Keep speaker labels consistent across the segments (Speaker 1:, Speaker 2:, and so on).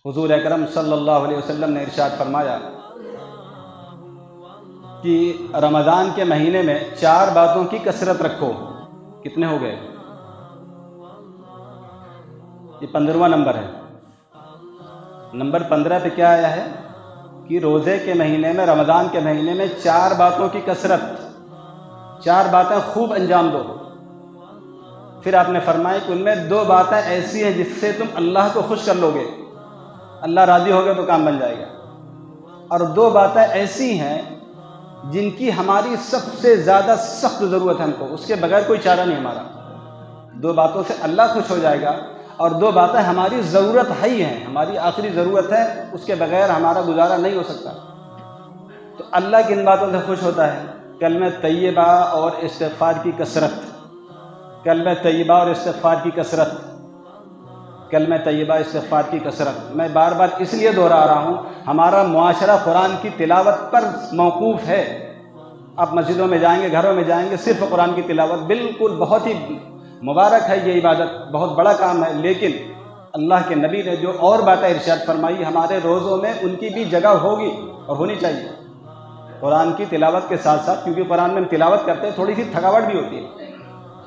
Speaker 1: حضور اکرم صلی اللہ علیہ وسلم نے ارشاد فرمایا کہ رمضان کے مہینے میں 4 باتوں کی کثرت رکھو۔ کتنے ہو گئے؟ یہ 15واں نمبر ہے۔ نمبر 15 پہ کیا آیا ہے کہ روزے کے مہینے میں، رمضان کے مہینے میں 4 باتوں کی کثرت، 4 باتیں خوب انجام دو۔ پھر آپ نے فرمایا کہ ان میں 2 باتیں ایسی ہیں جس سے تم اللہ کو خوش کر لو گے، اللہ راضی ہوگا تو کام بن جائے گا، اور 2 باتیں ایسی ہیں جن کی ہماری سب سے زیادہ سخت ضرورت ہے ہم کو، اس کے بغیر کوئی چارہ نہیں ہمارا۔ 2 باتوں سے اللہ خوش ہو جائے گا، اور 2 باتیں ہماری ضرورت ہے ہی ہیں، ہماری آخری ضرورت ہے، اس کے بغیر ہمارا گزارا نہیں ہو سکتا۔ تو اللہ کن باتوں سے خوش ہوتا ہے؟ کلمہ طیبہ اور استغفار کی کثرت، کلمہ طیبہ اور استغفار کی کثرت، کلمہ طیبہ استغفار کی کثرت۔ میں بار بار اس لیے دہرا رہا ہوں، ہمارا معاشرہ قرآن کی تلاوت پر موقوف ہے۔ آپ مسجدوں میں جائیں گے، گھروں میں جائیں گے، صرف قرآن کی تلاوت، بالکل بہت ہی مبارک ہے یہ عبادت، بہت بڑا کام ہے، لیکن اللہ کے نبی نے جو اور باتیں ارشاد فرمائی، ہمارے روزوں میں ان کی بھی جگہ ہوگی اور ہونی چاہیے قرآن کی تلاوت کے ساتھ ساتھ، کیونکہ قرآن میں ہم تلاوت کرتے ہیں، تھوڑی سی تھکاوٹ بھی ہوتی ہے،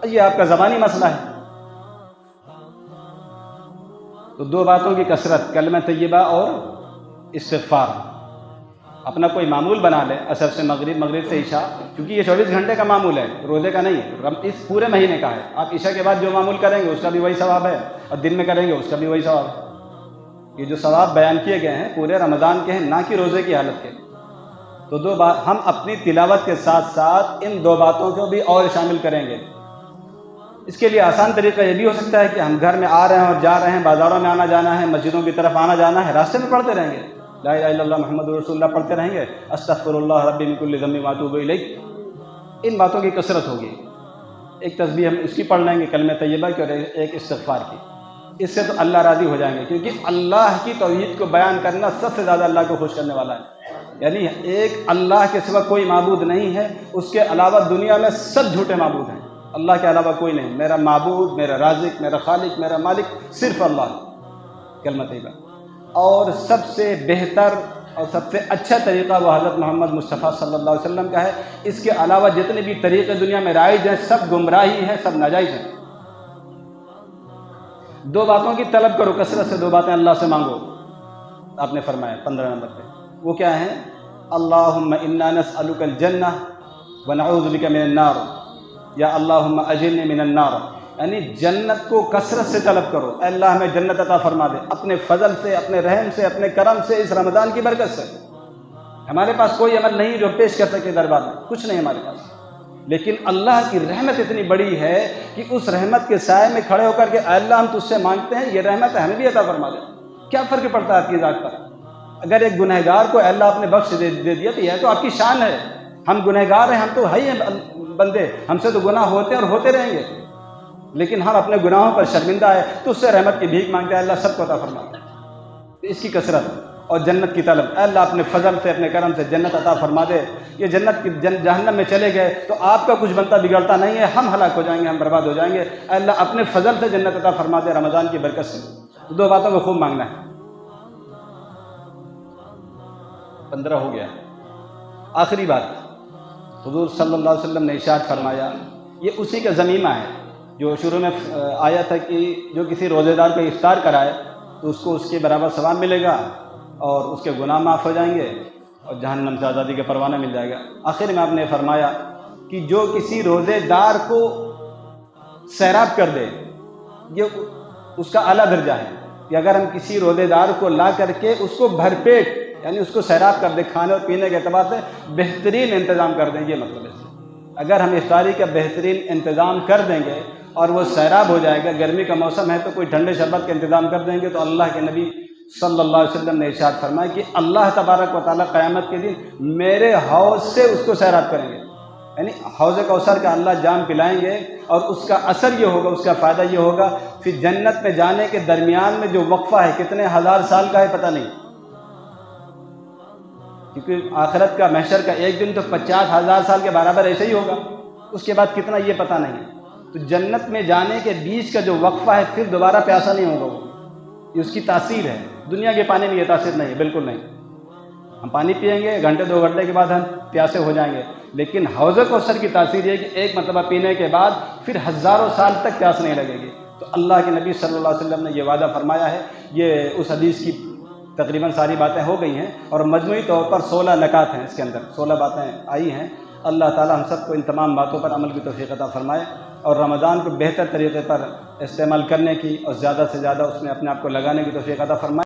Speaker 1: یہ آپ کا زبانی مسئلہ ہے۔ تو 2 باتوں کی کثرت، کلمہ طیبہ اور استغفار۔ اپنا کوئی معمول بنا لے، عصر سے مغرب، مغرب سے عشاء، کیونکہ یہ 24 گھنٹے کا معمول ہے، روزے کا نہیں ہے، اس پورے مہینے کا ہے۔ آپ عشاء کے بعد جو معمول کریں گے اس کا بھی وہی ثواب ہے، اور دن میں کریں گے اس کا بھی وہی ثواب ہے۔ یہ جو ثواب بیان کیے گئے ہیں پورے رمضان کے ہیں، نہ کہ روزے کی حالت کے۔ تو 2 بات ہم اپنی تلاوت کے ساتھ ساتھ ان 2 باتوں کو بھی اور شامل کریں گے۔ اس کے لیے آسان طریقہ یہ بھی ہو سکتا ہے کہ ہم گھر میں آ رہے ہیں اور جا رہے ہیں، بازاروں میں آنا جانا ہے، مسجدوں کی طرف آنا جانا ہے، راستے میں پڑھتے رہیں گے، لا الہ الا اللہ محمد رسول اللہ پڑھتے رہیں گے، استغفر اللہ ربی من کل ذنب واتوب الیہ۔ ان باتوں کی کثرت ہوگی۔ ایک تسبیح ہم اس کی پڑھ لیں گے، کلمہ طیبہ کی، اور ایک استغفار کی۔ اس سے تو اللہ راضی ہو جائیں گے، کیونکہ اللہ کی توحید کو بیان کرنا سب سے زیادہ اللہ کو خوش کرنے والا ہے۔ یعنی ایک اللہ کے سوا کوئی معبود نہیں ہے، اس کے علاوہ دنیا میں سب جھوٹے معبود ہیں، اللہ کے علاوہ کوئی نہیں۔ میرا معبود، میرا رازق، میرا خالق، میرا مالک صرف اللہ ہے، کلمہ طیبہ۔ اور سب سے بہتر اور سب سے اچھا طریقہ وہ حضرت محمد مصطفیٰ صلی اللہ علیہ وسلم کا ہے۔ اس کے علاوہ جتنے بھی طریقے دنیا میں رائج ہیں سب گمراہی ہیں، سب ناجائز ہیں۔ 2 باتوں کی طلب کرو کثرت سے، 2 باتیں اللہ سے مانگو، آپ نے فرمایا 15 نمبر پہ۔ وہ کیا ہیں؟ اللہم انا نسألک الجنہ ونعوذ بک من النار، یا اللہم اجرنی من النار، یعنی جنت کو کثرت سے طلب کرو، اے اللہ ہمیں جنت عطا فرما دے، اپنے فضل سے، اپنے رحم سے، اپنے کرم سے، اس رمضان کی برکت سے۔ ہمارے پاس کوئی عمل نہیں جو پیش کر سکے دربار میں، کچھ نہیں ہمارے پاس، لیکن اللہ کی رحمت اتنی بڑی ہے کہ اس رحمت کے سائے میں کھڑے ہو کر کے اے اللہ ہم تجھ سے مانگتے ہیں، یہ رحمت ہمیں بھی عطا فرما دے۔ کیا فرق پڑتا ہے آپ کی ذات پر؟ اگر ایک گنہگار کو اے اللہ آپ نے بخش دے دیا تو یہ تو آپ کی شان ہے۔ ہم گنہگار ہیں، ہم تو ہے ہی ہیں بندے، ہم سے تو گناہ ہوتے ہیں اور ہوتے رہیں گے، لیکن ہم اپنے گناہوں پر شرمندہ ہے تو اس سے رحمت کی بھیک مانگتے ہیں، اللہ سب کو عطا فرما دے۔ اس کی کثرت اور جنت کی طلب، اے اللہ اپنے فضل سے، اپنے کرم سے جنت عطا فرما دے۔ یہ جنت کی جہنم میں چلے گئے تو آپ کا کچھ بنتا بگڑتا نہیں ہے، ہم ہلاک ہو جائیں گے، ہم برباد ہو جائیں گے۔ اے اللہ اپنے فضل سے جنت عطا فرما دے رمضان کی برکت سے۔ 2 باتوں کو خوب مانگنا ہے۔ 15 ہو گیا۔ آخری بات، حضور صلی اللہ علیہ وسلم نے ارشاد فرمایا، یہ اسی کا ضمیمہ ہے جو شروع میں آیا تھا کہ جو کسی روزے دار کو افطار کرائے تو اس کو اس کے برابر ثواب ملے گا اور اس کے گناہ معاف ہو جائیں گے اور جہنم سے آزادی کا پروانہ مل جائے گا۔ آخر میں آپ نے فرمایا کہ جو کسی روزے دار کو سیراب کر دے، یہ اس کا اعلیٰ درجہ ہے کہ اگر ہم کسی روزے دار کو لا کر کے اس کو بھر پیٹ، یعنی اس کو سیراب کر دیں، کھانے اور پینے کے اعتبار سے بہترین انتظام کر دیں، یہ مطلب ہے۔ اگر ہم افطاری کا بہترین انتظام کر دیں گے اور وہ سیراب ہو جائے گا، گرمی کا موسم ہے تو کوئی ٹھنڈے شربت کا انتظام کر دیں گے، تو اللہ کے نبی صلی اللہ علیہ وسلم نے ارشاد فرمایا کہ اللہ تبارک و تعالیٰ قیامت کے دن میرے حوض سے اس کو سیراب کریں گے، یعنی حوض کوثر کا اللہ جام پلائیں گے، اور اس کا اثر یہ ہوگا، اس کا فائدہ یہ ہوگا، پھر جنت میں جانے کے درمیان میں جو وقفہ ہے کتنے ہزار سال کا ہے پتہ نہیں، کیونکہ آخرت کا محشر کا ایک دن تو 50,000 سال کے برابر ایسے ہی ہوگا، اس کے بعد کتنا یہ پتہ نہیں۔ تو جنت میں جانے کے بیچ کا جو وقفہ ہے پھر دوبارہ پیاسا نہیں ہوگا وہ، یہ اس کی تاثیر ہے. دنیا کے پانی میں یہ تاثیر نہیں ہے، بالکل نہیں. ہم پانی پئیں گے، گھنٹے 2 گھنٹے کے بعد ہم پیاسے ہو جائیں گے، لیکن حوض کوثر کی تاثیر یہ ہے کہ ایک مرتبہ پینے کے بعد پھر ہزاروں سال تک پیاس نہیں لگے گی. تو اللہ کے نبی صلی اللہ علیہ وسلم نے یہ وعدہ فرمایا ہے. یہ اس حدیث کی تقریباً ساری باتیں ہو گئی ہیں، اور مجموعی طور پر 16 نکات ہیں اس کے اندر، 16 باتیں آئی ہیں. اللہ تعالی ہم سب کو ان تمام باتوں پر عمل کی توفیق عطا فرمائے، اور رمضان کو بہتر طریقے پر استعمال کرنے کی اور زیادہ سے زیادہ اس میں اپنے آپ کو لگانے کی توفیق عطا فرمائے.